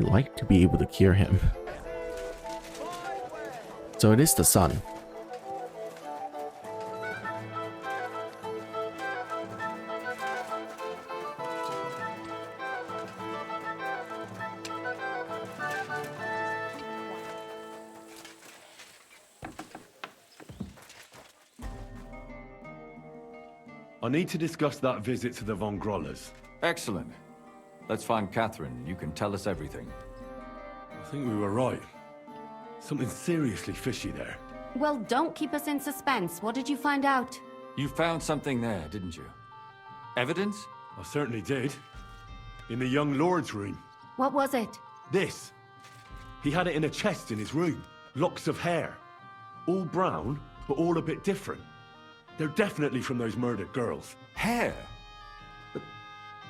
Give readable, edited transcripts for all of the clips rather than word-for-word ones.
I'd like to be able to cure him. So it is the son. I need to discuss that visit to the Von Grollers. Excellent. Let's find Catherine. You can tell us everything. I think we were right. Something seriously fishy there. Well, don't keep us in suspense. What did you find out? You found something there, didn't you? Evidence? I certainly did. In the young lord's room. What was it? This. He had it in a chest in his room. Locks of hair. All brown, but all a bit different. They're definitely from those murdered girls. Hair? But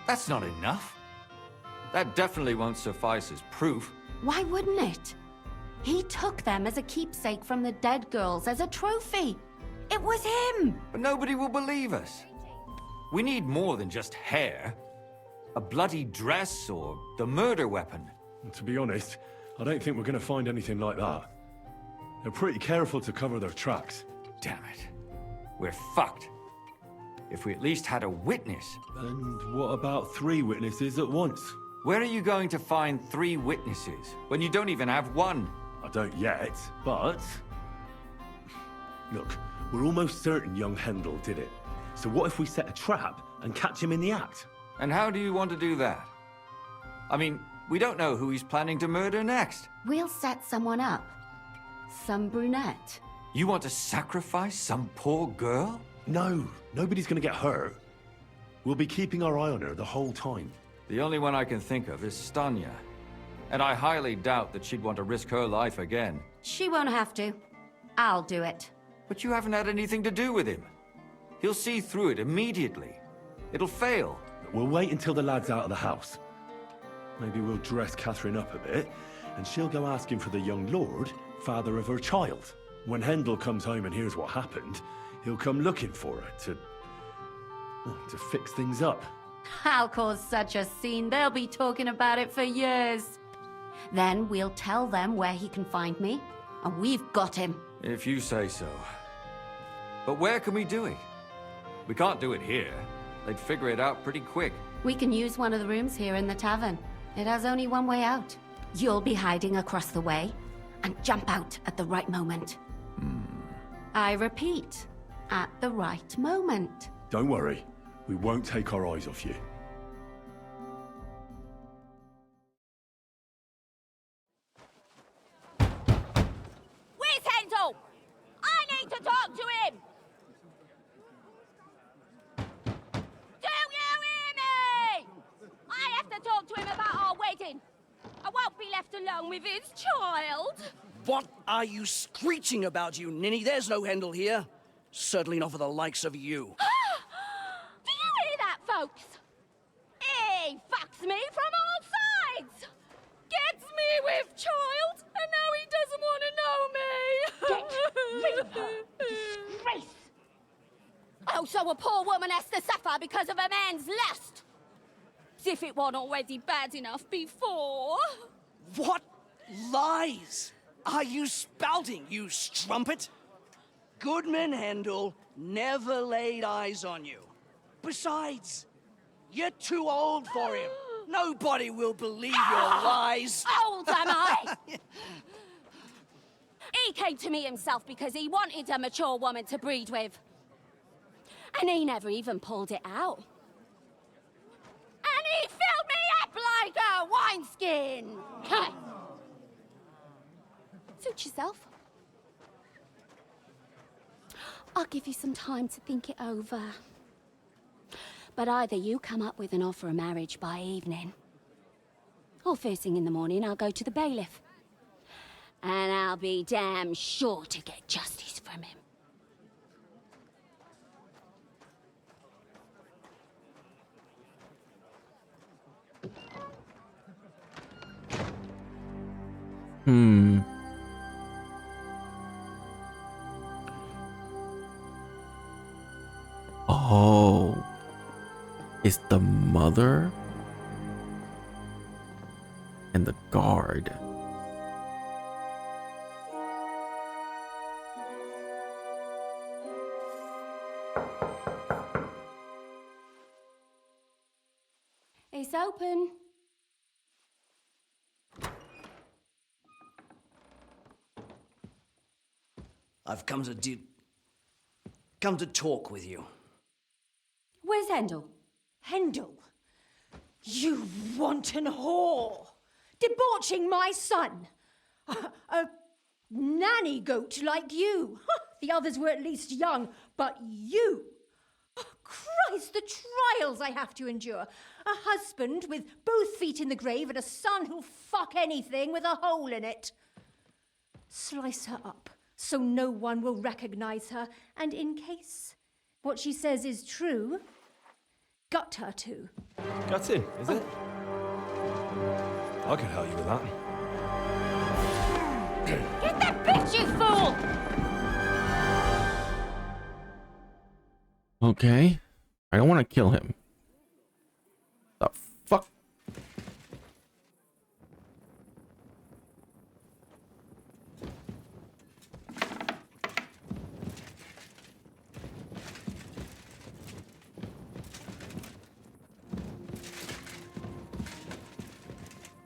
that's not enough. That definitely won't suffice as proof. Why wouldn't it? He took them as a keepsake from the dead girls, as a trophy. It was him! But nobody will believe us. We need more than just hair. A bloody dress or the murder weapon. And to be honest, I don't think we're going to find anything like that. They're pretty careful to cover their tracks. Damn it. We're fucked. If we at least had a witness. And what about 3 witnesses at once? Where are you going to find 3 witnesses when you don't even have one? I don't yet, but... Look, we're almost certain young Hendel did it. So what if we set a trap and catch him in the act? And how do you want to do that? I mean, we don't know who he's planning to murder next. We'll set someone up. Some brunette. You want to sacrifice some poor girl? No, nobody's gonna get hurt. We'll be keeping our eye on her the whole time. The only one I can think of is Stanya. And I highly doubt that she'd want to risk her life again. She won't have to. I'll do it. But you haven't had anything to do with him. He'll see through it immediately. It'll fail. We'll wait until the lad's out of the house. Maybe we'll dress Catherine up a bit, and she'll go asking for the young lord, father of her child. When Hendel comes home and hears what happened, he'll come looking for her to fix things up. I'll cause such a scene, they'll be talking about it for years. Then we'll tell them where he can find me, and we've got him. If you say so. But where can we do it? We can't do it here. They'd figure it out pretty quick. We can use one of the rooms here in the tavern. It has only one way out. You'll be hiding across the way, and jump out at the right moment. I repeat, at the right moment. Don't worry, we won't take our eyes off you. Where's Hendel? I need to talk to him! Do you hear me? I have to talk to him about our wedding. I won't be left alone with his child. What are you screeching about, you ninny? There's no Hendel here. Certainly not for the likes of you. Do you hear that, folks? He fucks me from all sides. Gets me with child, and now he doesn't want to know me. Get rid of her. Disgrace. Oh, so a poor woman has to suffer because of a man's lust. As if it wasn't already bad enough before. What lies are you spouting, you strumpet? Goodman Hendel never laid eyes on you. Besides, you're too old for him. Nobody will believe your lies. Old am I? He came to me himself because he wanted a mature woman to breed with. And he never even pulled it out. And he filled me up like a wineskin. Suit yourself. I'll give you some time to think it over. But either you come up with an offer of marriage by evening, or first thing in the morning I'll go to the bailiff. And I'll be damn sure to get justice from him. Oh. Is the mother And the guard. It's open. I've come to talk with you. Where's Hendel? Hendel, you wanton whore! Debauching my son! A nanny goat like you! The others were at least young, but you! Christ, the trials I have to endure! A husband with both feet in the grave and a son who'll fuck anything with a hole in it. Slice her up so no one will recognize her, and in case what she says is true, gut her too. Gutting, is it? I can help you with that. Get that bitch, you fool! Okay. I don't want to kill him. The fuck?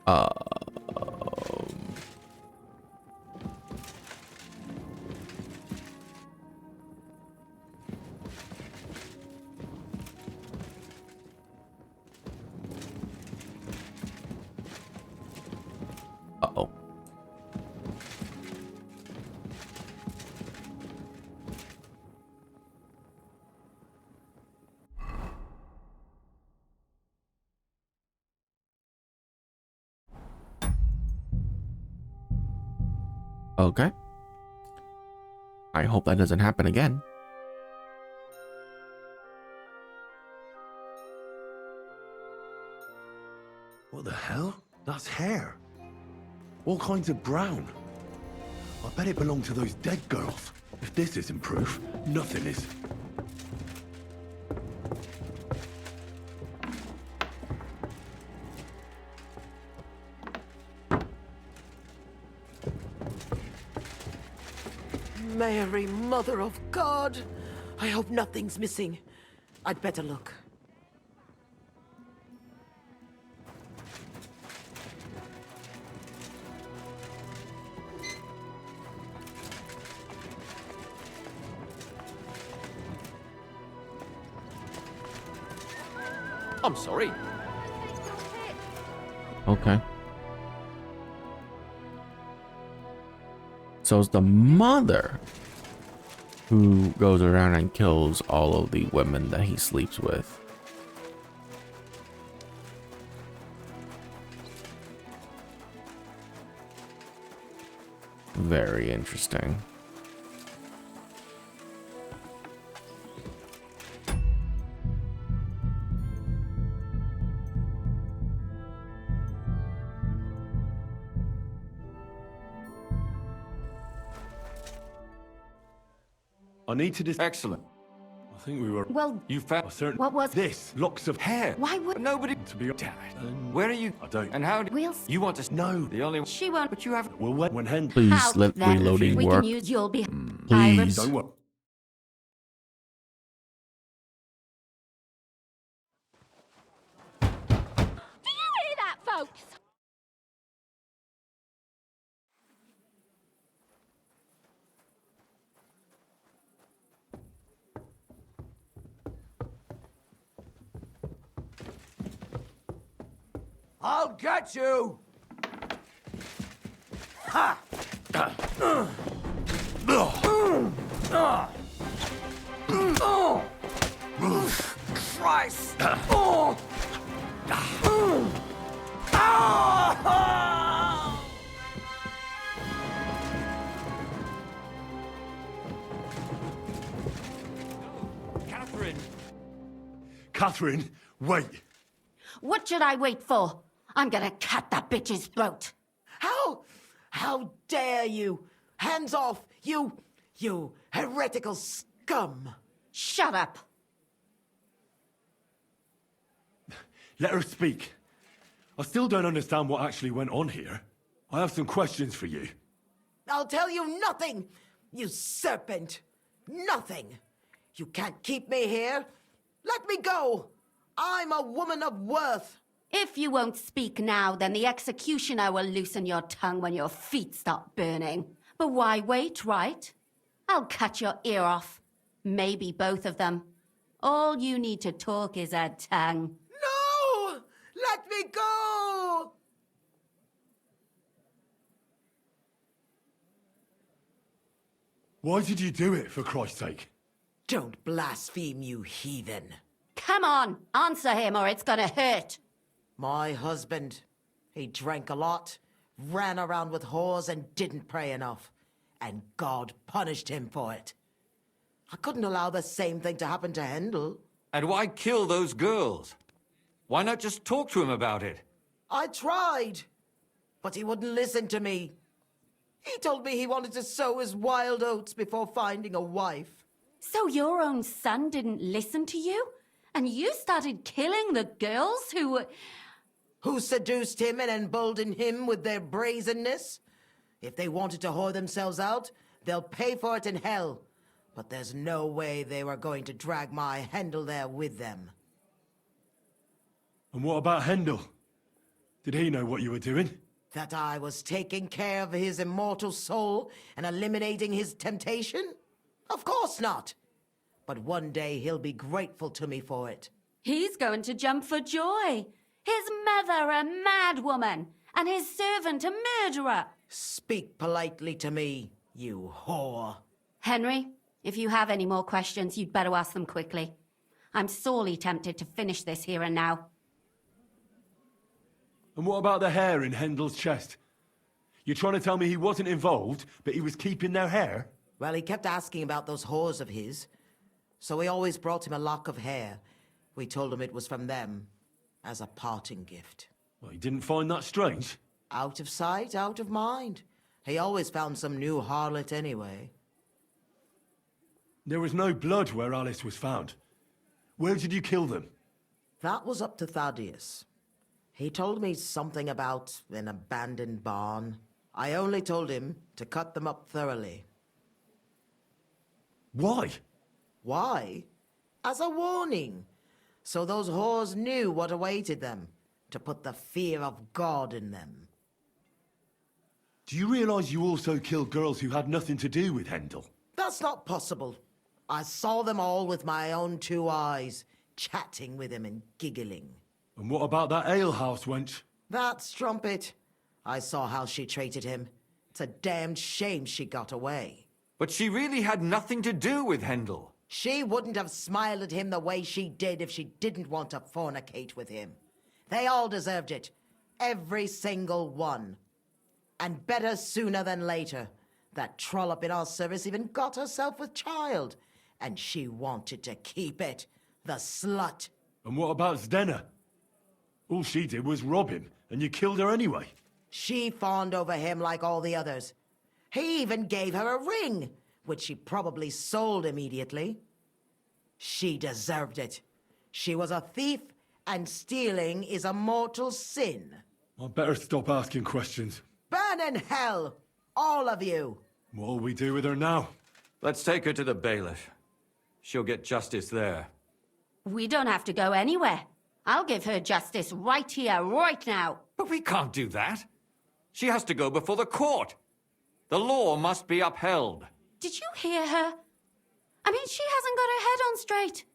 Uh-oh. Okay. I hope that doesn't happen again. What the hell? That's hair. All kinds of brown. I bet it belonged to those dead girls. If this isn't proof, nothing is. Mary, Mother of God. I hope nothing's missing. I'd better look. I'm sorry. Okay. So it's the mother who goes around and kills all of the women that he sleeps with. Very interesting. I need to Excellent. I think we were... Well, You found certain... what was... This. Locks of hair. Why would... Nobody. To be... Damn it. Where are you? I don't... And how do We'll... you want to? No. The only. She won't... But you haven't. Well, when Hen... Please Out let then. reloading We work. can use... You'll be... Please. Don't worry. Do you hear that, folks? I'll get you! Ha! Christ! Catherine. Catherine, wait. What should I wait for? I'm gonna cut that bitch's throat. How dare you? Hands off, you heretical scum. Shut up. Let her speak. I still don't understand what actually went on here. I have some questions for you. I'll tell you nothing, you serpent. Nothing. You can't keep me here. Let me go. I'm a woman of worth. If you won't speak now, then the executioner will loosen your tongue when your feet start burning. But why wait, right? I'll cut your ear off. Maybe both of them. All you need to talk is a tongue. No! Let me go! Why did you do it, for Christ's sake? Don't blaspheme, you heathen. Come on, answer him or it's gonna hurt. My husband, he drank a lot, ran around with whores and didn't pray enough. And God punished him for it. I couldn't allow the same thing to happen to Hendel. And why kill those girls? Why not just talk to him about it? I tried, but he wouldn't listen to me. He told me he wanted to sow his wild oats before finding a wife. So your own son didn't listen to you? And you started killing the girls Who seduced him and emboldened him with their brazenness? If they wanted to whore themselves out, they'll pay for it in hell. But there's no way they were going to drag my Hendel there with them. And what about Hendel? Did he know what you were doing? That I was taking care of his immortal soul and eliminating his temptation? Of course not. But one day he'll be grateful to me for it. He's going to jump for joy. His mother a mad woman, and his servant a murderer. Speak politely to me, you whore. Henry, if you have any more questions, you'd better ask them quickly. I'm sorely tempted to finish this here and now. And what about the hair in Hendel's chest? You're trying to tell me he wasn't involved, but he was keeping their hair? Well, he kept asking about those whores of his. So we always brought him a lock of hair. We told him it was from them, as a parting gift. Well, he didn't find that strange? Out of sight, out of mind. He always found some new harlot anyway. There was no blood where Alice was found. Where did you kill them? That was up to Thaddeus. He told me something about an abandoned barn. I only told him to cut them up thoroughly. Why? Why? As a warning. So those whores knew what awaited them. To put the fear of God in them. Do you realize you also killed girls who had nothing to do with Hendel? That's not possible. I saw them all with my own 2 eyes, chatting with him and giggling. And what about that alehouse wench? That strumpet. I saw how she treated him. It's a damned shame she got away. But she really had nothing to do with Hendel. She wouldn't have smiled at him the way she did if she didn't want to fornicate with him. They all deserved it. Every single one. And better sooner than later. That trollop in our service even got herself with child. And she wanted to keep it. The slut. And what about Zdenna? All she did was rob him, and you killed her anyway. She fawned over him like all the others. He even gave her a ring, which she probably sold immediately. She deserved it. She was a thief, and stealing is a mortal sin. I'd better stop asking questions. Burn in hell, all of you. What'll we do with her now? Let's take her to the bailiff. She'll get justice there. We don't have to go anywhere. I'll give her justice right here, right now. But we can't do that. She has to go before the court. The law must be upheld. Did you hear her? I mean, she hasn't got her head on straight.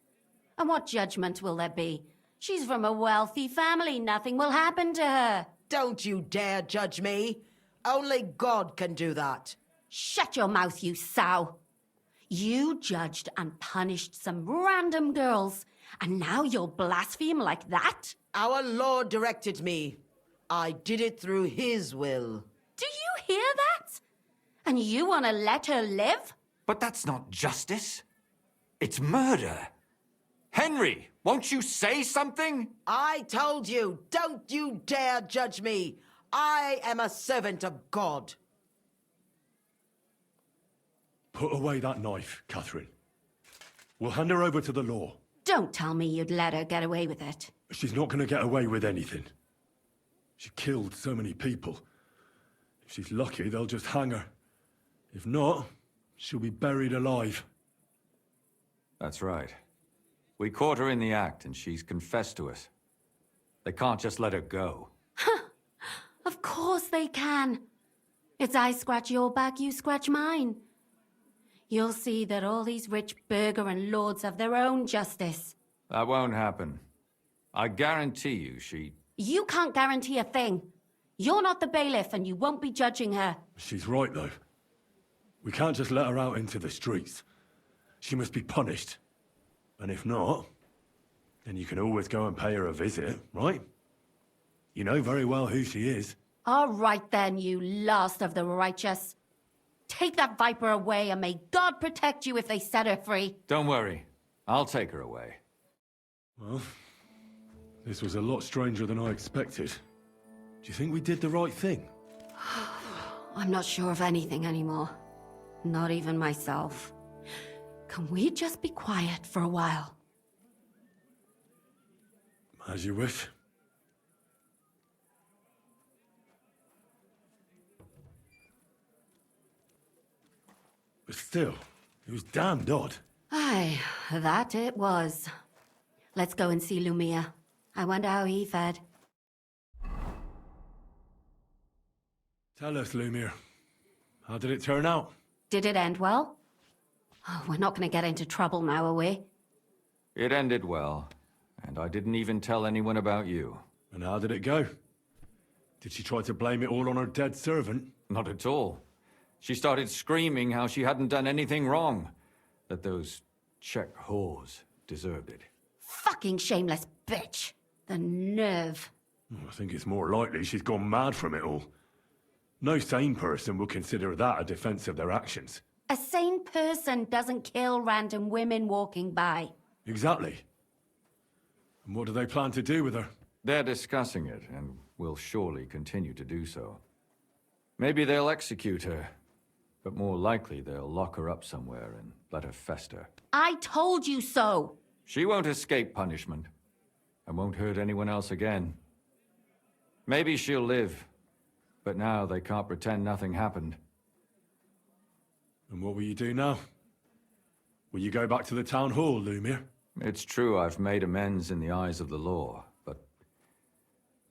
And what judgment will there be? She's from a wealthy family. Nothing will happen to her. Don't you dare judge me. Only God can do that. Shut your mouth, you sow. You judged and punished some random girls, and now you'll blaspheme like that? Our Lord directed me. I did it through His will. Do you hear that? And you want to let her live? But that's not justice. It's murder. Henry, won't you say something? I told you, don't you dare judge me. I am a servant of God. Put away that knife, Catherine. We'll hand her over to the law. Don't tell me you'd let her get away with it. She's not going to get away with anything. She killed so many people. If she's lucky, they'll just hang her. If not, she'll be buried alive. That's right. We caught her in the act, and she's confessed to us. They can't just let her go. Of course they can. It's I scratch your back, you scratch mine. You'll see that all these rich burgher and lords have their own justice. That won't happen. I guarantee you she... You can't guarantee a thing. You're not the bailiff and you won't be judging her. She's right, though. We can't just let her out into the streets. She must be punished. And if not, then you can always go and pay her a visit, right? You know very well who she is. All right then, you last of the righteous. Take that viper away and may God protect you if they set her free. Don't worry. I'll take her away. Well, this was a lot stranger than I expected. Do you think we did the right thing? I'm not sure of anything anymore. Not even myself. Can we just be quiet for a while? As you wish. But still, it was damned odd. Aye, that it was. Let's go and see Lumia. I wonder how he fared. Tell us, Lumir. How did it turn out? Did it end well? Oh, we're not going to get into trouble now, are we? It ended well, and I didn't even tell anyone about you. And how did it go? Did she try to blame it all on her dead servant? Not at all. She started screaming how she hadn't done anything wrong. That those Czech whores deserved it. Fucking shameless bitch. The nerve. I think it's more likely she's gone mad from it all. No sane person would consider that a defense of their actions. A sane person doesn't kill random women walking by. Exactly. And what do they plan to do with her? They're discussing it, and will surely continue to do so. Maybe they'll execute her, but more likely they'll lock her up somewhere and let her fester. I told you so! She won't escape punishment, and won't hurt anyone else again. Maybe she'll live, but now they can't pretend nothing happened. And what will you do now? Will you go back to the town hall, Lumir? It's true I've made amends in the eyes of the law, but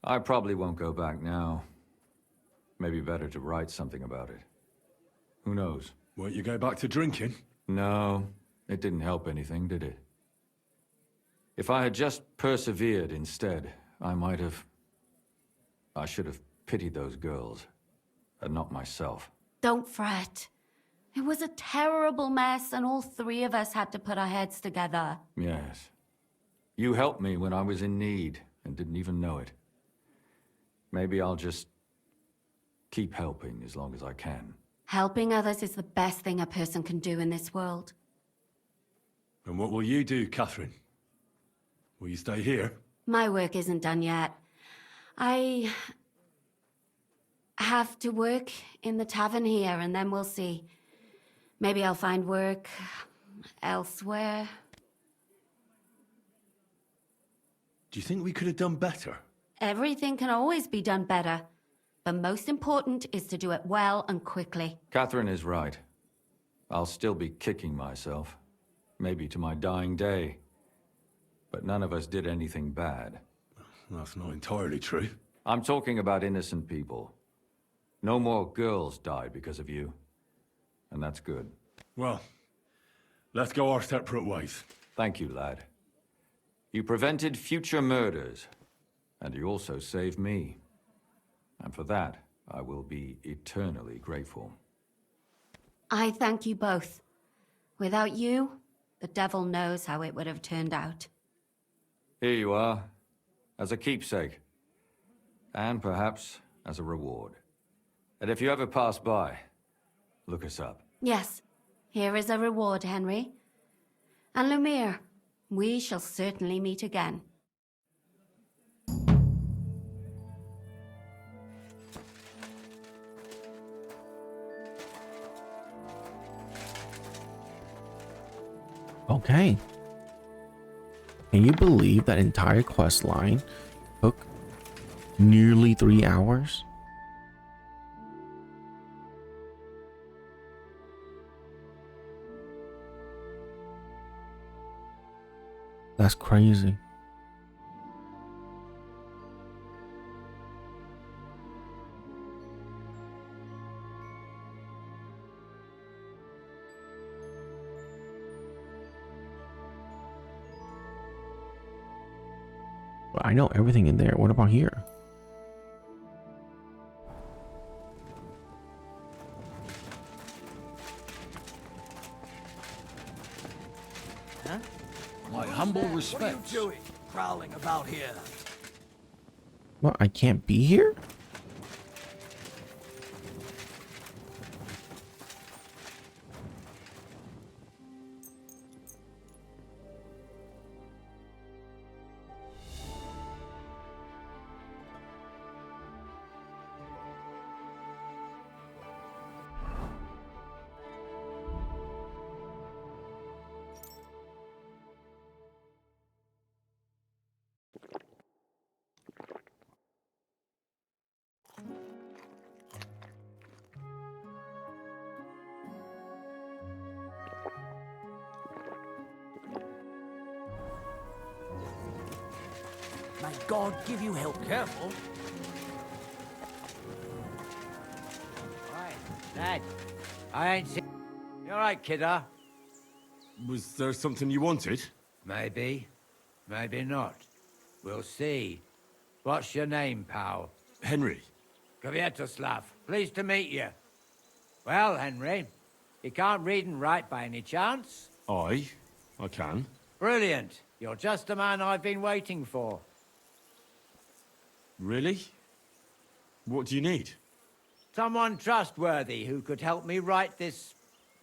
I probably won't go back now. Maybe better to write something about it. Who knows? Won't you go back to drinking? No, it didn't help anything, did it? If I had just persevered instead, I should have pitied those girls, and not myself. Don't fret. It was a terrible mess, and all three of us had to put our heads together. Yes. You helped me when I was in need, and didn't even know it. Maybe I'll just keep helping as long as I can. Helping others is the best thing a person can do in this world. And what will you do, Catherine? Will you stay here? My work isn't done yet. I have to work in the tavern here, and then we'll see. Maybe I'll find work elsewhere. Do you think we could have done better? Everything can always be done better. But most important is to do it well and quickly. Catherine is right. I'll still be kicking myself. Maybe to my dying day. But none of us did anything bad. That's not entirely true. I'm talking about innocent people. No more girls died because of you. And that's good. Well, let's go our separate ways. Thank you, lad. You prevented future murders. And you also saved me. And for that, I will be eternally grateful. I thank you both. Without you, the devil knows how it would have turned out. Here you are, as a keepsake. And perhaps as a reward. And if you ever pass by, look us up. Yes, here is a reward, Henry. And Lumir, we shall certainly meet again. Okay. Can you believe that entire quest line took Nearly 3 hours? That's crazy. But I know everything in there. What about here? My humble respects. What are you doing, prowling about here? What? I can't be here? May God give you help. Careful. Right, Dad. I ain't seen... You alright, kidder? Was there something you wanted? Maybe. Maybe not. We'll see. What's your name, pal? Henry. Kvietoslav. Pleased to meet you. Well, Henry, you can't read and write by any chance? I can. Brilliant. You're just the man I've been waiting for. Really? What do you need? Someone trustworthy who could help me write this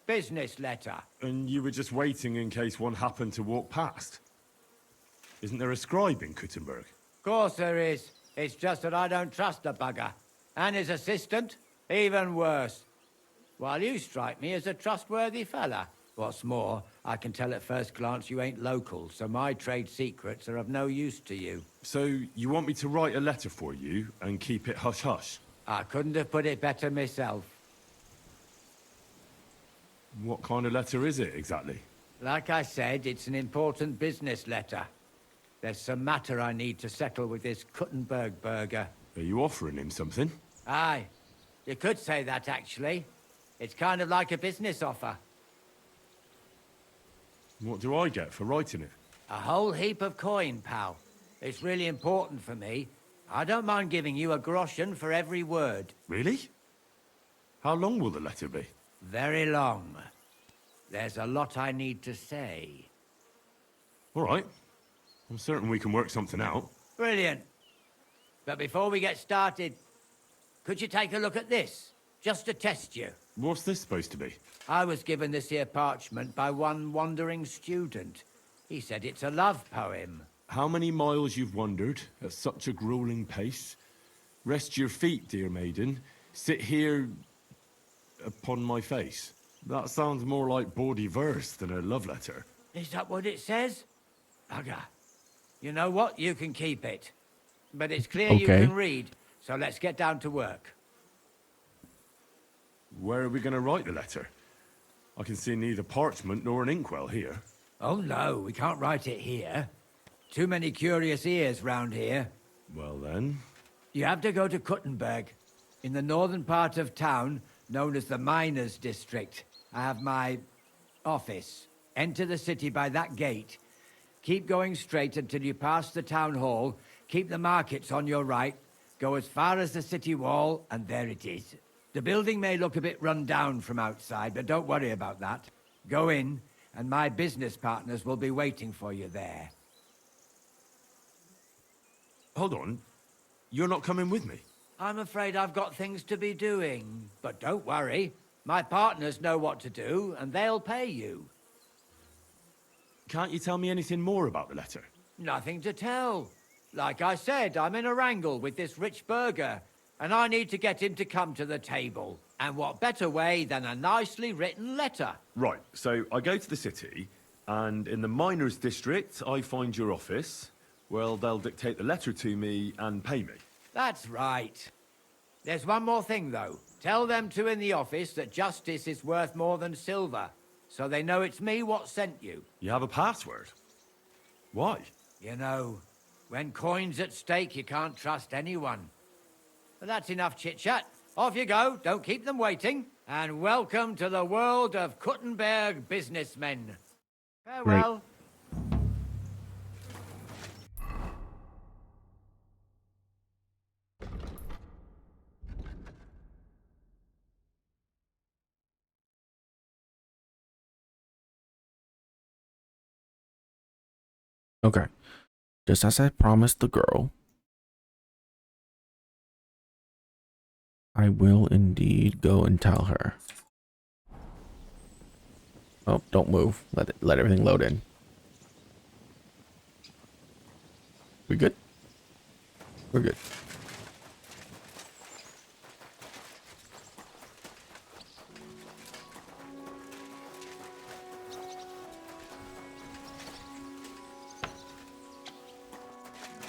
business letter. And you were just waiting in case one happened to walk past? Isn't there a scribe in Kuttenberg? Of course there is. It's just that I don't trust the bugger. And his assistant, even worse. While you strike me as a trustworthy fella. What's more, I can tell at first glance you ain't local, so my trade secrets are of no use to you. So, you want me to write a letter for you and keep it hush-hush? I couldn't have put it better myself. What kind of letter is it, exactly? Like I said, it's an important business letter. There's some matter I need to settle with this Kuttenberg burger. Are you offering him something? Aye. You could say that, actually. It's kind of like a business offer. What do I get for writing it? A whole heap of coin, pal. It's really important for me. I don't mind giving you a groschen for every word. Really? How long will the letter be? Very long. There's a lot I need to say. All right. I'm certain we can work something out. Brilliant. But before we get started, could you take a look at this? Just to test you. What's this supposed to be? I was given this here parchment by one wandering student. He said it's a love poem. How many miles you've wandered at such a grueling pace? Rest your feet, dear maiden. Sit here upon my face. That sounds more like bawdy verse than a love letter. Is that what it says? Bugger. You know what? You can keep it. But it's clear you Okay. can read, so let's get down to work. Where are we going to write the letter? I can see neither parchment nor an inkwell here. Oh no, we can't write it here. Too many curious ears round here. Well then... You have to go to Kuttenberg, in the northern part of town, known as the Miners' District. I have my office. Enter the city by that gate. Keep going straight until you pass the town hall. Keep the markets on your right. Go as far as the city wall, and there it is. The building may look a bit run down from outside, but don't worry about that. Go in, and my business partners will be waiting for you there. Hold on. You're not coming with me? I'm afraid I've got things to be doing. But don't worry. My partners know what to do, and they'll pay you. Can't you tell me anything more about the letter? Nothing to tell. Like I said, I'm in a wrangle with this rich burger, and I need to get him to come to the table. And what better way than a nicely written letter? Right, so I go to the city, and in the miners' district, I find your office. Well, they'll dictate the letter to me and pay me. That's right. There's one more thing, though. Tell them two in the office that justice is worth more than silver, so they know it's me what sent you. You have a password? Why? You know, when coin's at stake, you can't trust anyone. But that's enough chit-chat. Off you go, don't keep them waiting. And welcome to the world of Kuttenberg businessmen. Farewell. Okay. Just as I promised the girl, I will indeed go and tell her. Oh, don't move. Let everything load in. We good? We're good.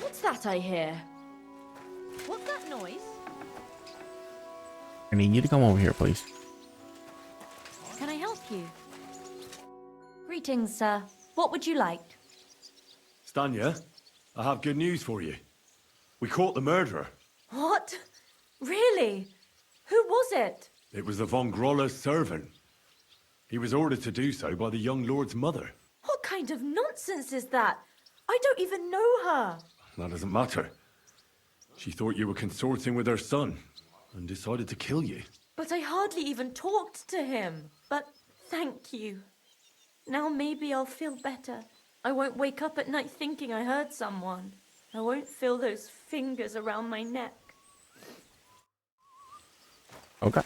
What's that I hear? What's that noise? I need you to come over here, please. Can I help you? Greetings, sir. What would you like? Stanya, I have good news for you. We caught the murderer. What? Really? Who was it? It was the von Groller's servant. He was ordered to do so by the young lord's mother. What kind of nonsense is that? I don't even know her. That doesn't matter. She thought you were consorting with her son and decided to kill you. But I hardly even talked to him. But thank you. Now maybe I'll feel better. I won't wake up at night thinking I hurt someone. I won't feel those fingers around my neck. Okay.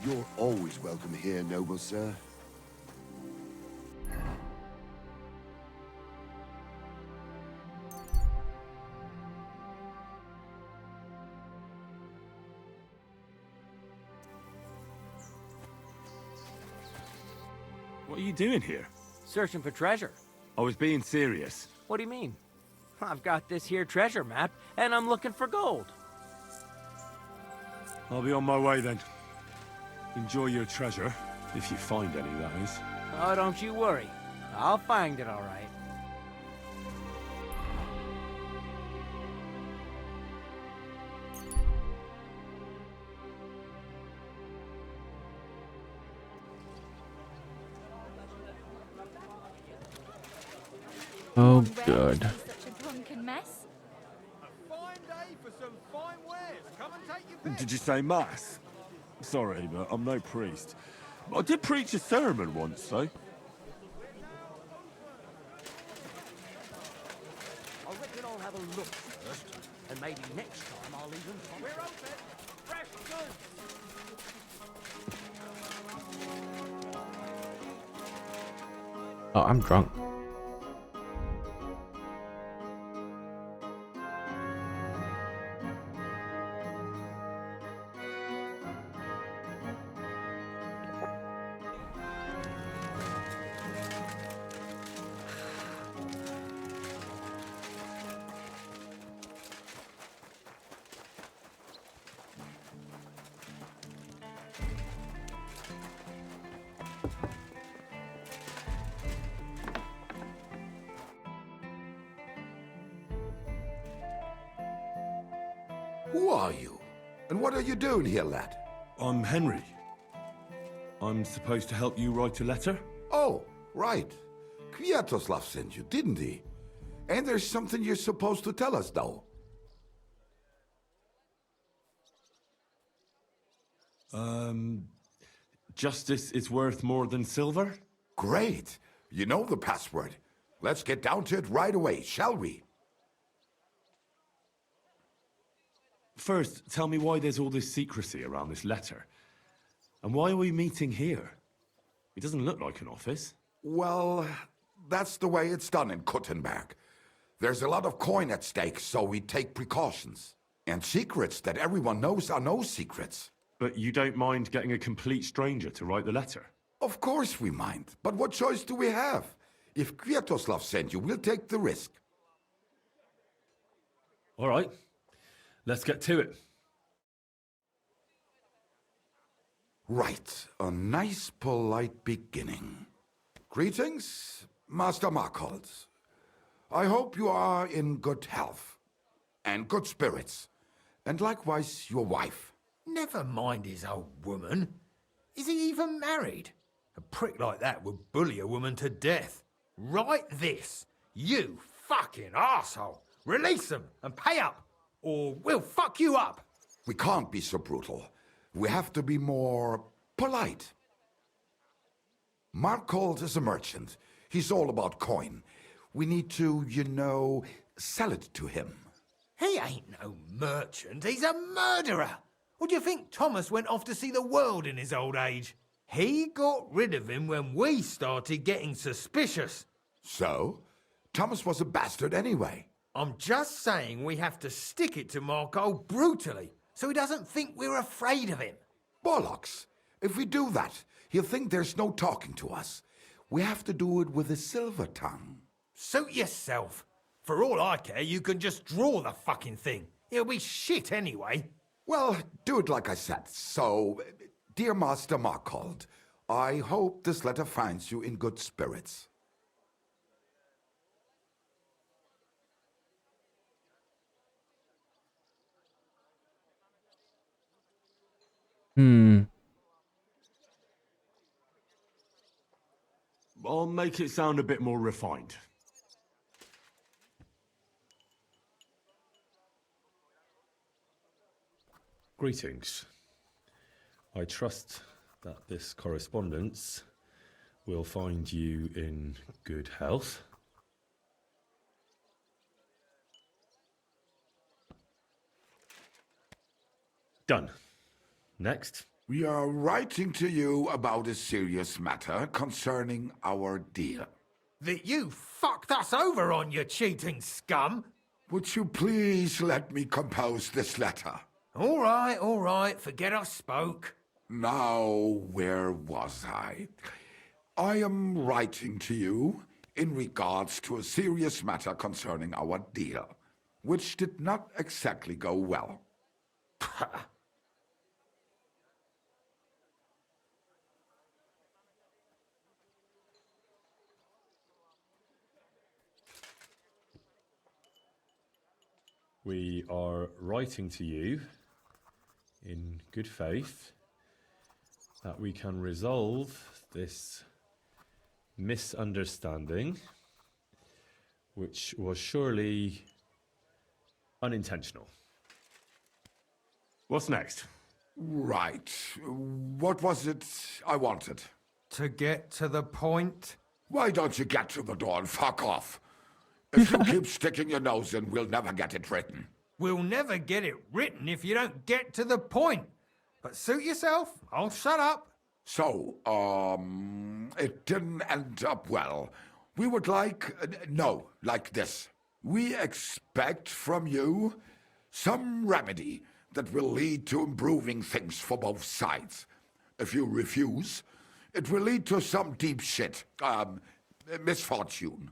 You're always welcome here, noble sir. What are you doing here? Searching for treasure. I was being serious. What do you mean? I've got this here treasure map, and I'm looking for gold. I'll be on my way then. Enjoy your treasure, if you find any, that is. Oh, don't you worry. I'll find it all right. Oh, good. Such a drunken mess. A fine day for some fine wares. Come and take your pick. Did you say mass? Sorry, but I'm no priest. I did preach a sermon once, though. I reckon I'll have a look first, and maybe next time I'll even... We're open! Fresh goods! Oh, I'm drunk. Who are you? And what are you doing here, lad? I'm Henry. I'm supposed to help you write a letter? Oh, right. Kwiatoslav sent you, didn't he? And there's something you're supposed to tell us, though. Justice is worth more than silver? Great. You know the password. Let's get down to it right away, shall we? First, tell me why there's all this secrecy around this letter. And why are we meeting here? It doesn't look like an office. Well, that's the way it's done in Kuttenberg. There's a lot of coin at stake, so we take precautions. And secrets that everyone knows are no secrets. But you don't mind getting a complete stranger to write the letter? Of course we mind, but what choice do we have? If Kwiatoslav sent you, we'll take the risk. All right, let's get to it. Right, a nice polite beginning. Greetings, Master Markhold. I hope you are in good health and good spirits, and likewise your wife. Never mind his old woman. Is he even married? A prick like that would bully a woman to death. Write this. You fucking arsehole. Release them and pay up, or we'll fuck you up. We can't be so brutal. We have to be more polite. Markhold is a merchant. He's all about coin. We need to, sell it to him. He ain't no merchant. He's a murderer. What do you think Thomas went off to see the world in his old age? He got rid of him when we started getting suspicious. So? Thomas was a bastard anyway. I'm just saying we have to stick it to Marco brutally, so he doesn't think we're afraid of him. Bollocks. If we do that, he'll think there's no talking to us. We have to do it with a silver tongue. Suit yourself. For all I care, you can just draw the fucking thing. It'll be shit anyway. Well, do it like I said. So, dear Master Markhold, I hope this letter finds you in good spirits. I'll make it sound a bit more refined. Greetings. I trust that this correspondence will find you in good health. Done. Next. We are writing to you about a serious matter concerning our deal. That you fucked us over on, you cheating scum! Would you please let me compose this letter? All right, forget I spoke. Now, where was I? I am writing to you in regards to a serious matter concerning our deal, which did not exactly go well. We are writing to you in good faith that we can resolve this misunderstanding, which was surely unintentional. What's next? Right. What was it I wanted? To get to the point? Why don't you get to the door and fuck off? If you keep sticking your nose in, we'll never get it written. We'll never get it written if you don't get to the point. But suit yourself, I'll shut up. So, it didn't end up well. We would like this. We expect from you some remedy that will lead to improving things for both sides. If you refuse, it will lead to some deep shit, misfortune.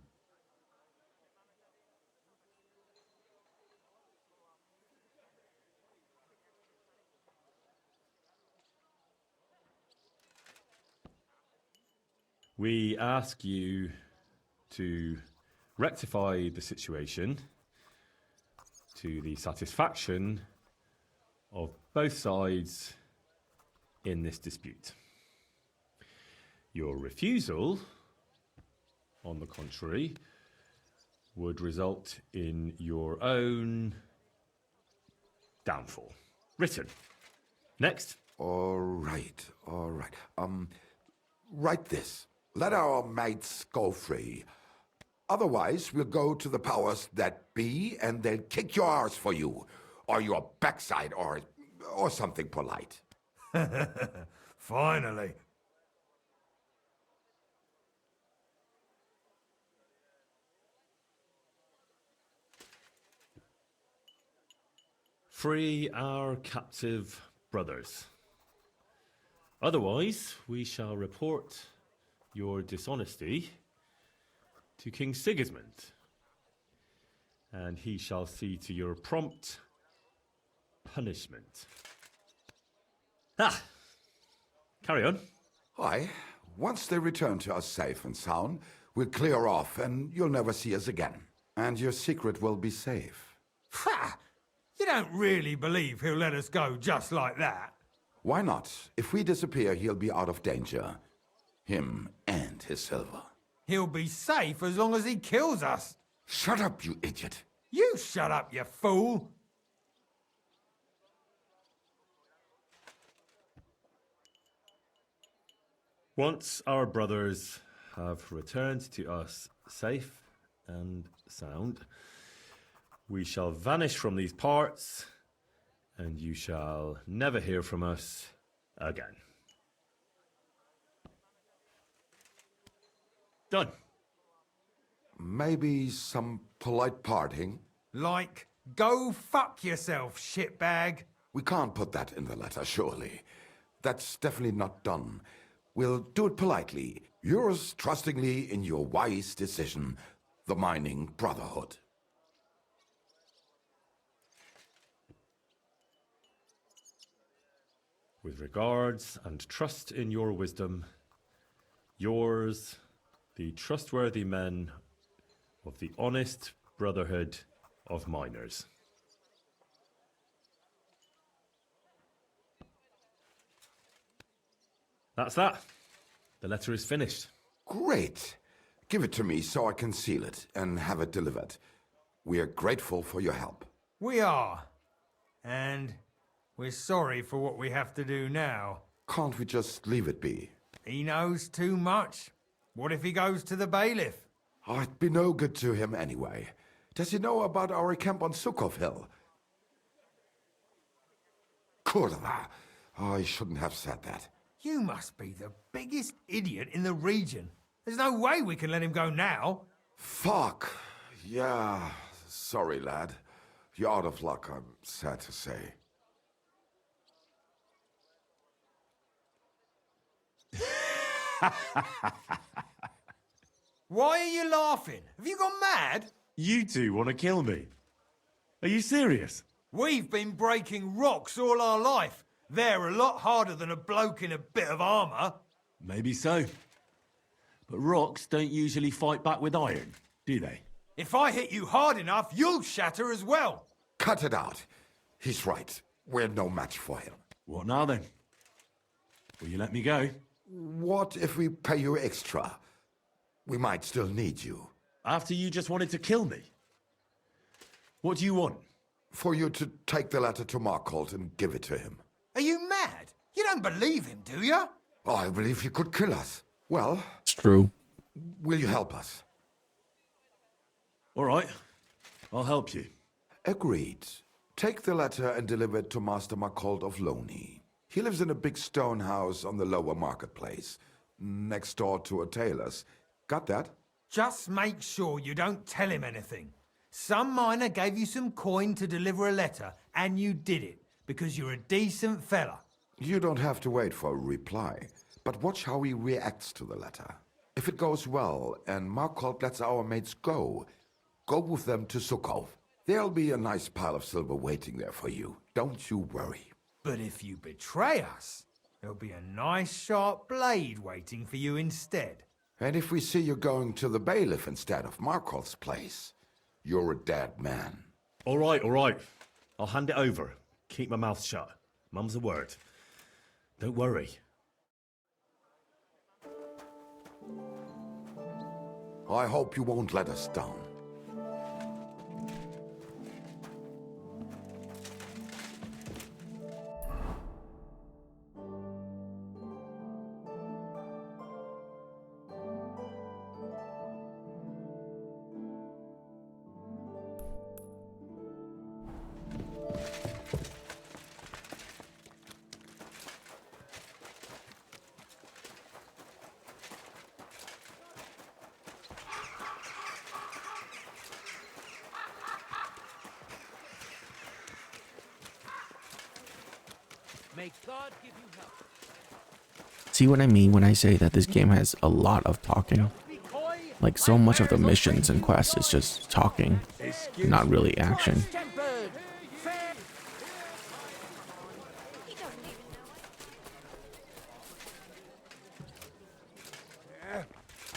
We ask you to rectify the situation to the satisfaction of both sides in this dispute. Your refusal, on the contrary, would result in your own downfall. Written. Next. All right. Write this. Let our mates go free. Otherwise, we'll go to the powers that be, and they'll kick your arse for you, or your backside, or something polite. Finally. Free our captive brothers. Otherwise, we shall report your dishonesty to King Sigismund, and he shall see to your prompt punishment. Carry on. Aye. Once they return to us safe and sound, we'll clear off, and you'll never see us again. And your secret will be safe. Ha! You don't really believe he'll let us go just like that? Why not? If we disappear, he'll be out of danger. Him and his silver. He'll be safe as long as he kills us. Shut up, you idiot. You shut up, you fool. Once our brothers have returned to us safe and sound, we shall vanish from these parts, and you shall never hear from us again. Done. Maybe some polite parting? Like, go fuck yourself, shitbag. We can't put that in the letter, surely. That's definitely not done. We'll do it politely. Yours trustingly in your wise decision, the Mining Brotherhood. With regards and trust in your wisdom, yours, the trustworthy men of the honest Brotherhood of Miners. That's that. The letter is finished. Great. Give it to me so I can seal it and have it delivered. We are grateful for your help. We are. And we're sorry for what we have to do now. Can't we just leave it be? He knows too much. What if he goes to the bailiff? I'd be no good to him anyway. Does he know about our camp on Sukov Hill? Kurva. Oh, I shouldn't have said that. You must be the biggest idiot in the region. There's no way we can let him go now. Fuck. Yeah. Sorry, lad. You're out of luck, I'm sad to say. Why are you laughing? Have you gone mad? You two want to kill me? Are you serious? We've been breaking rocks all our life. They're a lot harder than a bloke in a bit of armour. Maybe so. But rocks don't usually fight back with iron, do they? If I hit you hard enough, you'll shatter as well. Cut it out. He's right. We're no match for him. What now then? Will you let me go? What if we pay you extra? We might still need you. After you just wanted to kill me? What do you want? For you to take the letter to Markholt and give it to him. Are you mad? You don't believe him, do you? Oh, I believe he could kill us. Well... It's true. Will you help us? All right. I'll help you. Agreed. Take the letter and deliver it to Master Markholt of Loney. He lives in a big stone house on the lower marketplace, next door to a tailor's. Got that? Just make sure you don't tell him anything. Some miner gave you some coin to deliver a letter, and you did it, because you're a decent fella. You don't have to wait for a reply, but watch how he reacts to the letter. If it goes well and Markholt lets our mates go with them to Sukov. There'll be a nice pile of silver waiting there for you. Don't you worry. But if you betray us, there'll be a nice sharp blade waiting for you instead. And if we see you going to the bailiff instead of Markholt's place, you're a dead man. All right, all right. I'll hand it over. Keep my mouth shut. Mum's a word. Don't worry. I hope you won't let us down. May God give you help. See what I mean when I say that this game has a lot of talking? Like, so much of the missions and quests is just talking, not really action.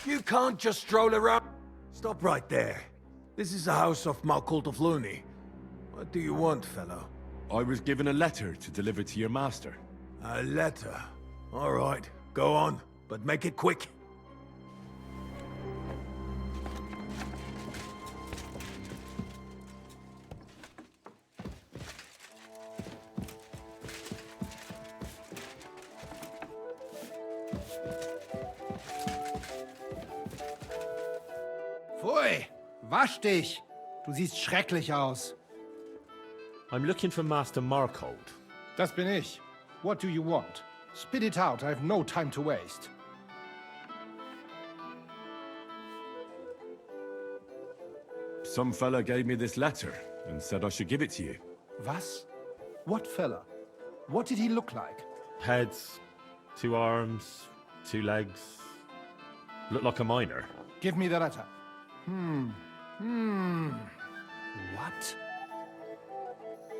You can't just stroll around. Stop right there. This is the house of Malkult of Looney. What do you want, fellow? I was given a letter to deliver to your master. A letter? All right, go on, but make it quick. Pfui, wasch dich. Du siehst schrecklich aus. I'm looking for Master Markold. Das bin ich. What do you want? Spit it out, I have no time to waste. Some fella gave me this letter and said I should give it to you. Was? What fella? What did he look like? Heads, 2 arms, 2 legs. Looked like a miner. Give me the letter. What?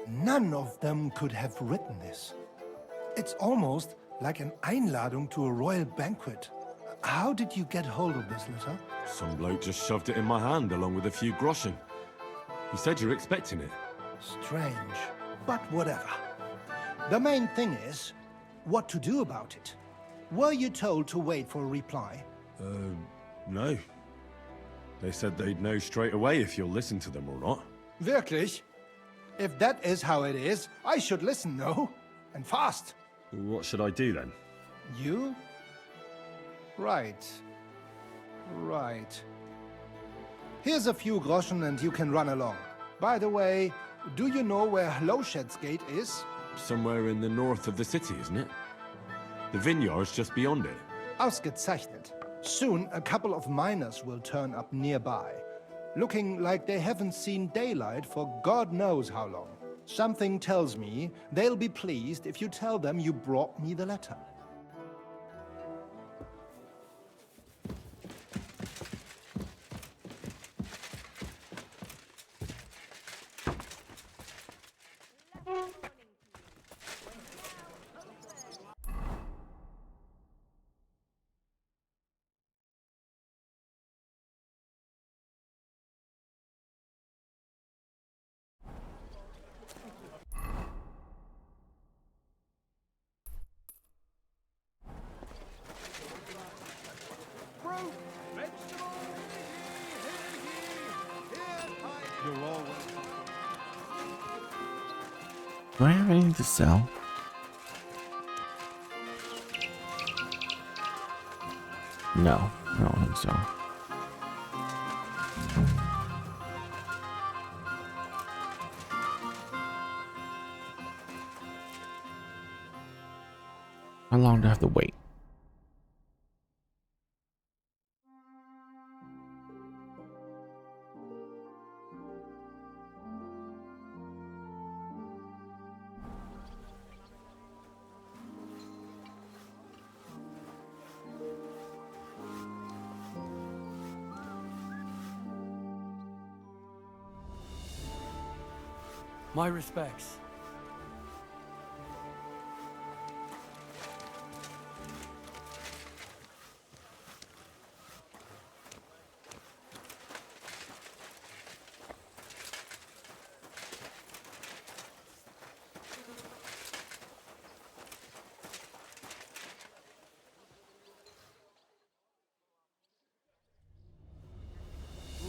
None of them could have written this. It's almost like an Einladung to a royal banquet. How did you get hold of this letter? Some bloke just shoved it in my hand along with a few groschen. He said you're expecting it. Strange, but whatever. The main thing is, what to do about it. Were you told to wait for a reply? No. They said they'd know straight away if you'll listen to them or not. Wirklich? If that is how it is, I should listen, no? And fast. What should I do then? You? Right. Right. Here's a few groschen and you can run along. By the way, do you know where Lowshed's Gate is? Somewhere in the north of the city, isn't it? The vineyard's just beyond it. Ausgezeichnet. Soon, a couple of miners will turn up nearby, looking like they haven't seen daylight for God knows how long. Something tells me they'll be pleased if you tell them you brought me the letter. Do I have anything to sell? No, I don't think so. How long do I have to wait? My respects.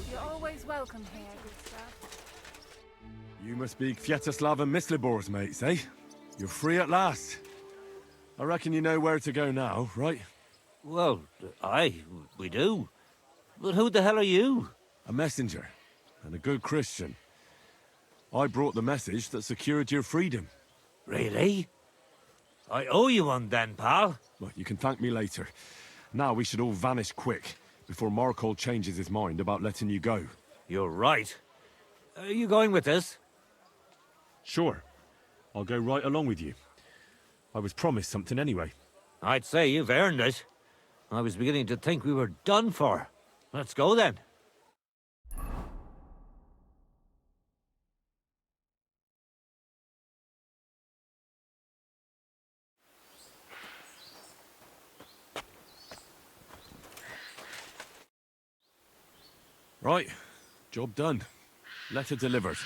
You're always welcome here, good sir. You must be Kviatoslav and Mislibor's mates, eh? You're free at last. I reckon you know where to go now, right? Well, we do. But who the hell are you? A messenger, and a good Christian. I brought the message that secured your freedom. Really? I owe you one then, pal. Well, you can thank me later. Now we should all vanish quick, before Markold changes his mind about letting you go. You're right. Are you going with us? Sure. I'll go right along with you. I was promised something anyway. I'd say you've earned it. I was beginning to think we were done for. Let's go then. Right, job done. Letter delivered.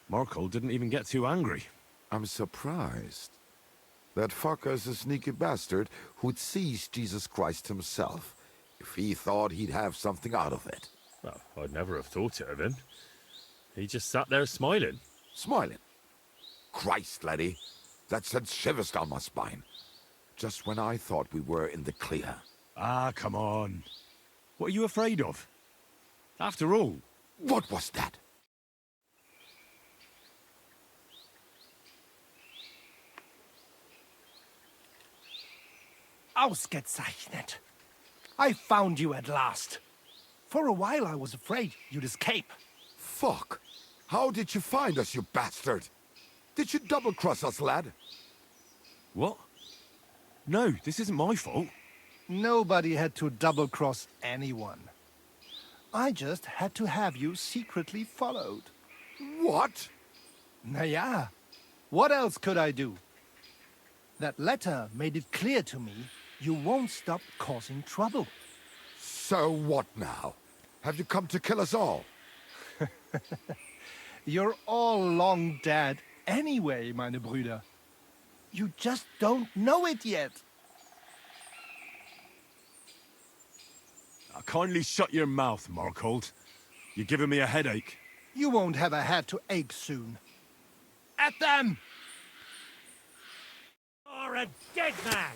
Markle didn't even get too angry. I'm surprised. That fucker's a sneaky bastard who'd seize Jesus Christ himself, if he thought he'd have something out of it. Well, I'd never have thought it of him. He just sat there smiling. Smiling? Christ, laddie, that sent shivers down my spine. Just when I thought we were in the clear. Ah, come on. What are you afraid of? After all... What was that? Ausgezeichnet. I found you at last. For a while I was afraid you'd escape. Fuck! How did you find us, you bastard? Did you double-cross us, lad? What? No, this isn't my fault. Nobody had to double-cross anyone. I just had to have you secretly followed. What? Naja, what else could I do? That letter made it clear to me you won't stop causing trouble. So what now? Have you come to kill us all? You're all long dead anyway, meine Brüder. You just don't know it yet. Now, kindly shut your mouth, Markhold. You're giving me a headache. You won't have a head to ache soon. At them! You're a dead man!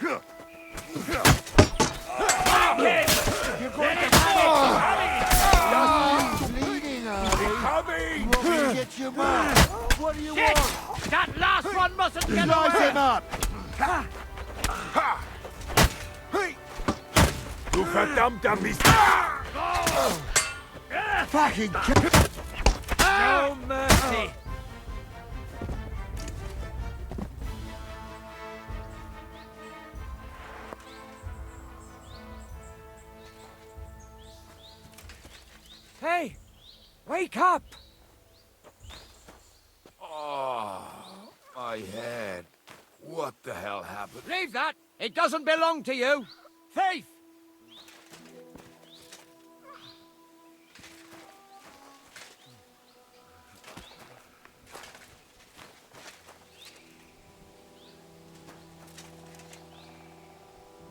You're going to have it! Bleeding, coming! You want me to get your mouth? What do you Shit! want? That last one mustn't get Slice away! him up! Hey! Du verdammter Mist! Fucking No mercy! Hey! Wake up! Oh, my head. What the hell happened? Leave that! It doesn't belong to you! Thief!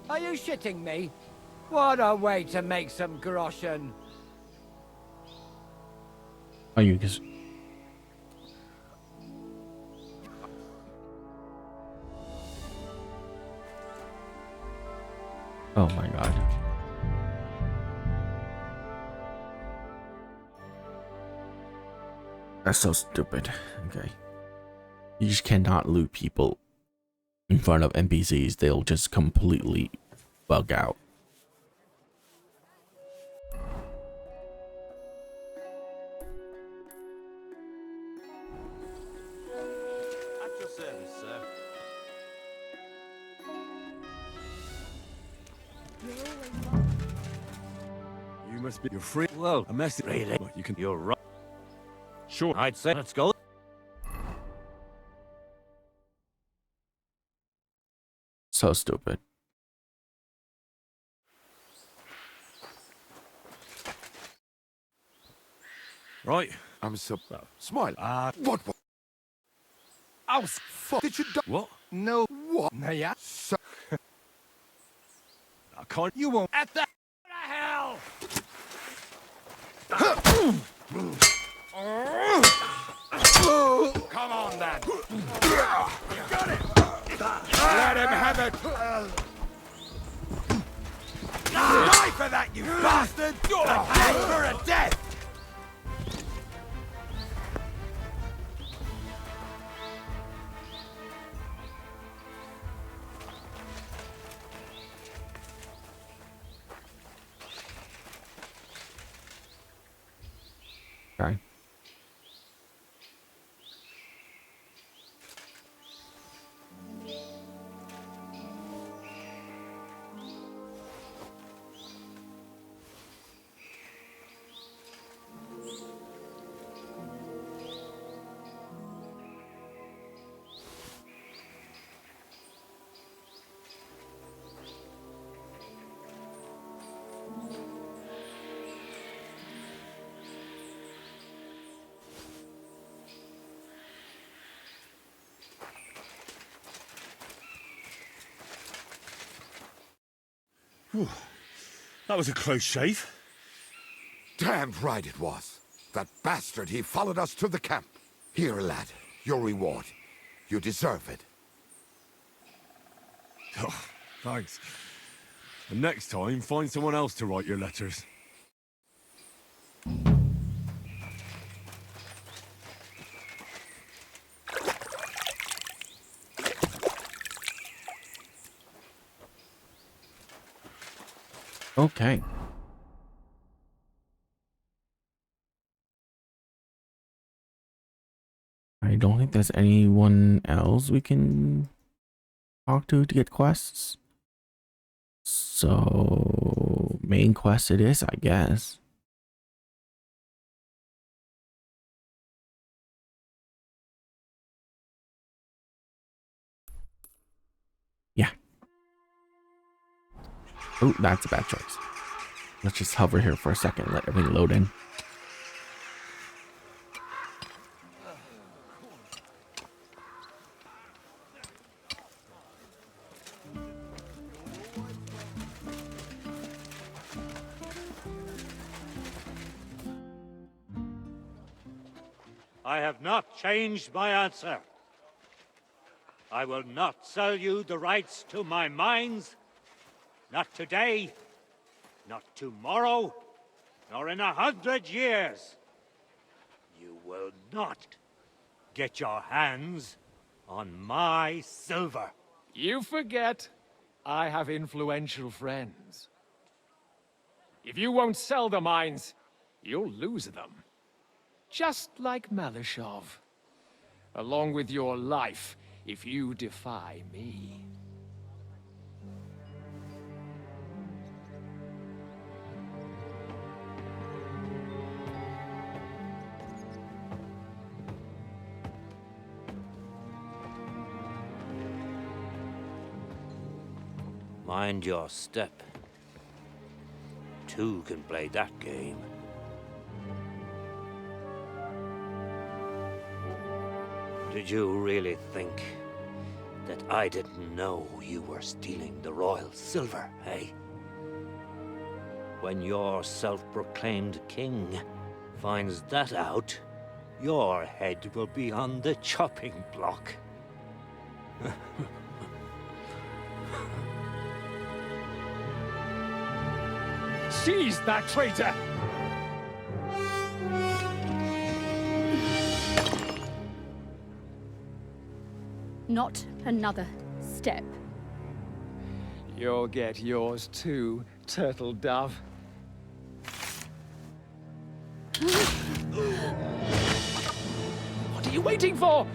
Are you shitting me? What a way to make some groschen. Are you just... Oh my god. That's so stupid. Okay. You just cannot loot people in front of NPCs. They'll just completely bug out. At your service, sir. You must be... You're free. Whoa. A message. Really? Well, you can... You're right. Sure. I'd say let's go. So stupid. Right. I'm so... Smile. What? Aus! Fuck. Did you do... What? No. What? Naja. So... I can't... You won't. At the... What the hell? Come on, then. Got it. Let him have it. Die for that, you bastard! A death for a death! Okay. That was a close shave. Damn right it was. That bastard, he followed us to the camp. Here, lad, your reward. You deserve it. Oh, thanks. And next time, find someone else to write your letters. Okay. I don't think there's anyone else we can talk to get quests. So, main quest it is, I guess. Yeah. Oh, that's a bad choice. Let's just hover here for a second, let everything load in. I have not changed my answer. I will not sell you the rights to my mines. Not today, not tomorrow, nor in 100 years. You will not get your hands on my silver. You forget, I have influential friends. If you won't sell the mines, you'll lose them. Just like Malashov. Along with your life, if you defy me. Mind your step. Two can play that game. Did you really think that I didn't know you were stealing the royal silver, eh? When your self-proclaimed king finds that out, your head will be on the chopping block. Seize that traitor! Not another step. You'll get yours too, turtle dove. What are you waiting for?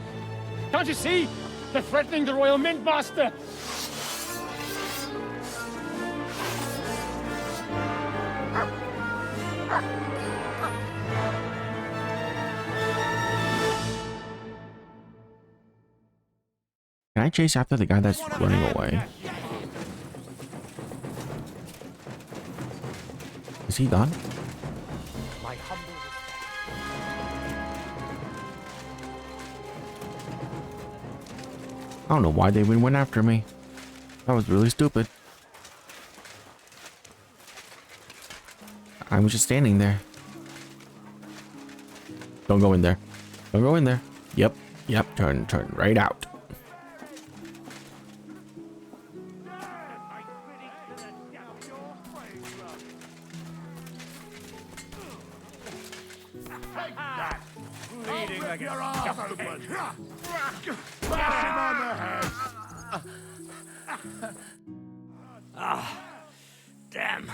Can't you see? They're threatening the Royal Mint Master! Can I chase after the guy that's running away? Is he gone? I don't know why they even went after me. That was really stupid. I was just standing there. Don't go in there. Don't go in there. Yep. Turn right out. Damn.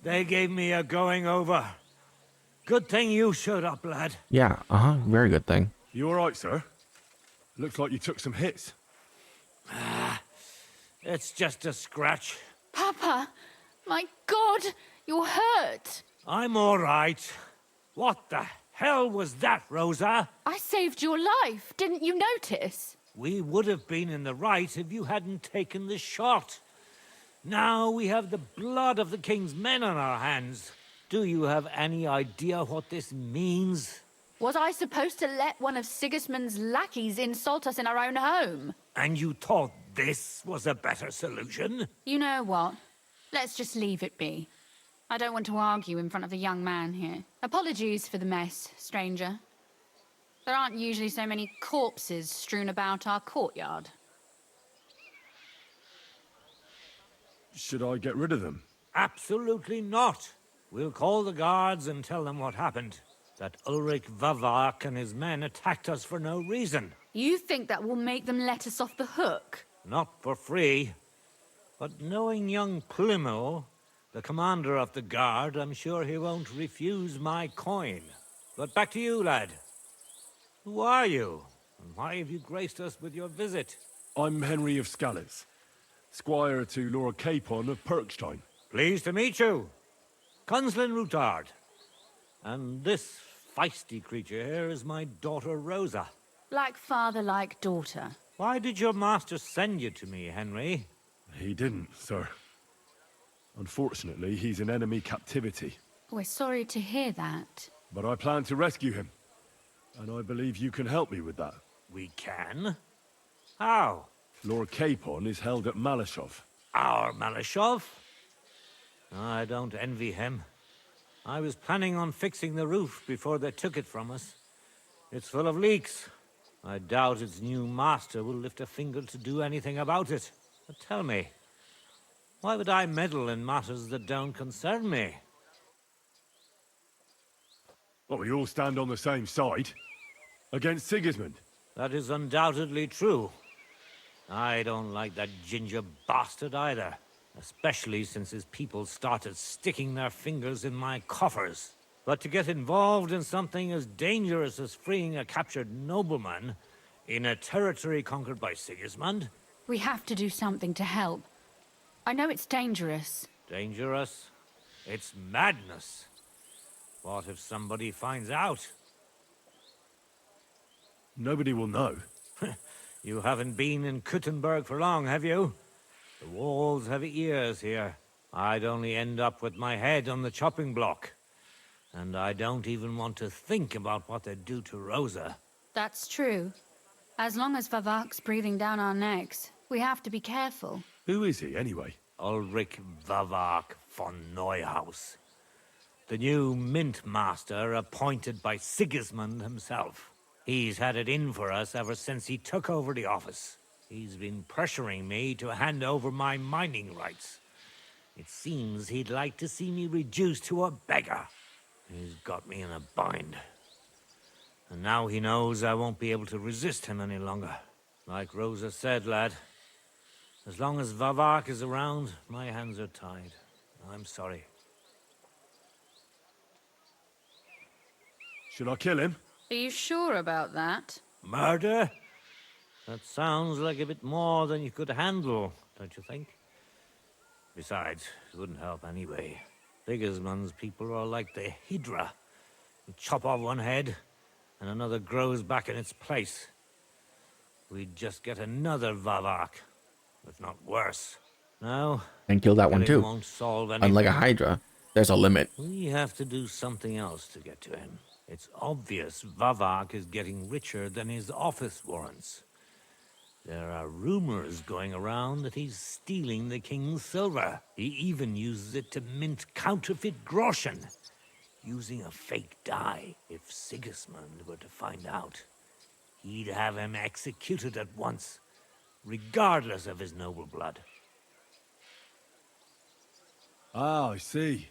They gave me a going over. Good thing you showed up, lad. Yeah, very good thing. You alright, sir? Looks like you took some hits. It's just a scratch. Papa, my God, you're hurt. I'm alright. What the hell was that, Rosa? I saved your life. Didn't you notice? We would have been in the right if you hadn't taken the shot. Now we have the blood of the king's men on our hands. Do you have any idea what this means? Was I supposed to let one of Sigismund's lackeys insult us in our own home? And you thought this was a better solution? You know what? Let's just leave it be. I don't want to argue in front of the young man here. Apologies for the mess, stranger. There aren't usually so many corpses strewn about our courtyard. Should I get rid of them? Absolutely not. We'll call the guards and tell them what happened. That Ulrich Vavak and his men attacked us for no reason. You think that will make them let us off the hook? Not for free. But knowing young Plymouth, the commander of the guard, I'm sure he won't refuse my coin. But back to you, lad. Who are you? And why have you graced us with your visit? I'm Henry of Scales, squire to Lord Capon of Perkstein. Pleased to meet you. Conslin Routard. And this feisty creature here is my daughter Rosa. Like father, like daughter. Why did your master send you to me, Henry? He didn't, sir. Unfortunately, he's in enemy captivity. We're sorry to hear that. But I plan to rescue him. And I believe you can help me with that. We can? How? Lord Capon is held at Malashov. Our Malashov? I don't envy him. I was planning on fixing the roof before they took it from us. It's full of leaks. I doubt its new master will lift a finger to do anything about it. But tell me, why would I meddle in matters that don't concern me? Well, we all stand on the same side. Against Sigismund. That is undoubtedly true. I don't like that ginger bastard either. Especially since his people started sticking their fingers in my coffers. But to get involved in something as dangerous as freeing a captured nobleman in a territory conquered by Sigismund? We have to do something to help. I know it's dangerous. Dangerous? It's madness. What if somebody finds out? Nobody will know. You haven't been in Kuttenberg for long, have you? The walls have ears here. I'd only end up with my head on the chopping block. And I don't even want to think about what they'd do to Rosa. That's true. As long as Vavak's breathing down our necks, we have to be careful. Who is he, anyway? Ulrich Vavak von Neuhaus. The new mint master appointed by Sigismund himself. He's had it in for us ever since he took over the office. He's been pressuring me to hand over my mining rights. It seems he'd like to see me reduced to a beggar. He's got me in a bind. And now he knows I won't be able to resist him any longer. Like Rosa said, lad, as long as Vavak is around, my hands are tied. I'm sorry. Should I kill him? Are you sure about that? Murder? That sounds like a bit more than you could handle, don't you think? Besides, it wouldn't help anyway. Sigismund's people are like the Hydra. You chop off one head, and another grows back in its place. We'd just get another Vavak, if not worse. No. And kill that one too. Won't solve anything. Unlike a Hydra, there's a limit. We have to do something else to get to him. It's obvious Vavak is getting richer than his office warrants. There are rumors going around that he's stealing the king's silver. He even uses it to mint counterfeit groschen, using a fake die. If Sigismund were to find out, he'd have him executed at once, regardless of his noble blood. Ah, I see.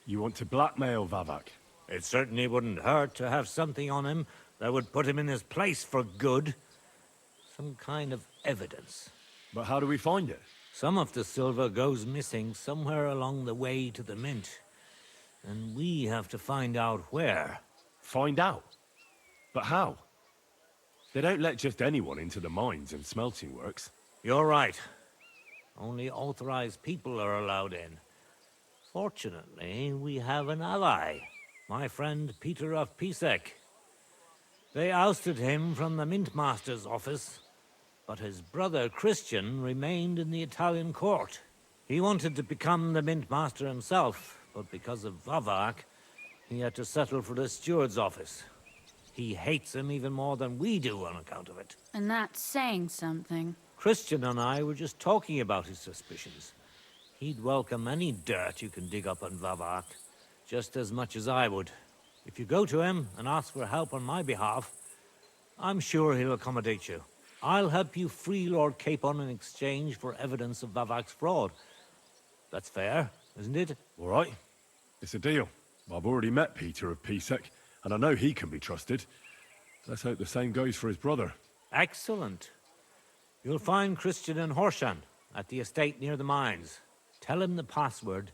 You want to blackmail Vavak? It certainly wouldn't hurt to have something on him that would put him in his place for good. Some kind of evidence. But how do we find it? Some of the silver goes missing somewhere along the way to the mint. And we have to find out where. Find out? But how? They don't let just anyone into the mines and smelting works. You're right. Only authorized people are allowed in. Fortunately, we have an ally. My friend Peter of Pisek. They ousted him from the Mint Master's office, but his brother Christian remained in the Italian court. He wanted to become the Mint Master himself, but because of Vavak, he had to settle for the steward's office. He hates him even more than we do on account of it. And that's saying something. Christian and I were just talking about his suspicions. He'd welcome any dirt you can dig up on Vavak, just as much as I would. If you go to him and ask for help on my behalf, I'm sure he'll accommodate you. I'll help you free Lord Capon in exchange for evidence of Vavak's fraud. That's fair, isn't it? All right. It's a deal. I've already met Peter of Pisek, and I know he can be trusted. Let's hope the same goes for his brother. Excellent. You'll find Christian and Horshan at the estate near the mines. Tell him the password,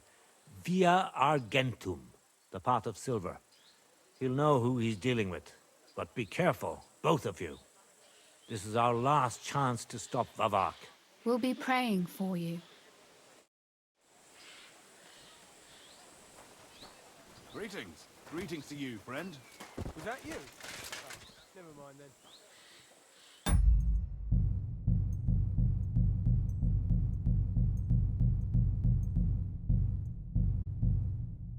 Via Argentum, the pot of silver. He'll know who he's dealing with. But be careful, both of you. This is our last chance to stop Vavak. We'll be praying for you. Greetings. Greetings to you, friend. Was that you? Oh, never mind then.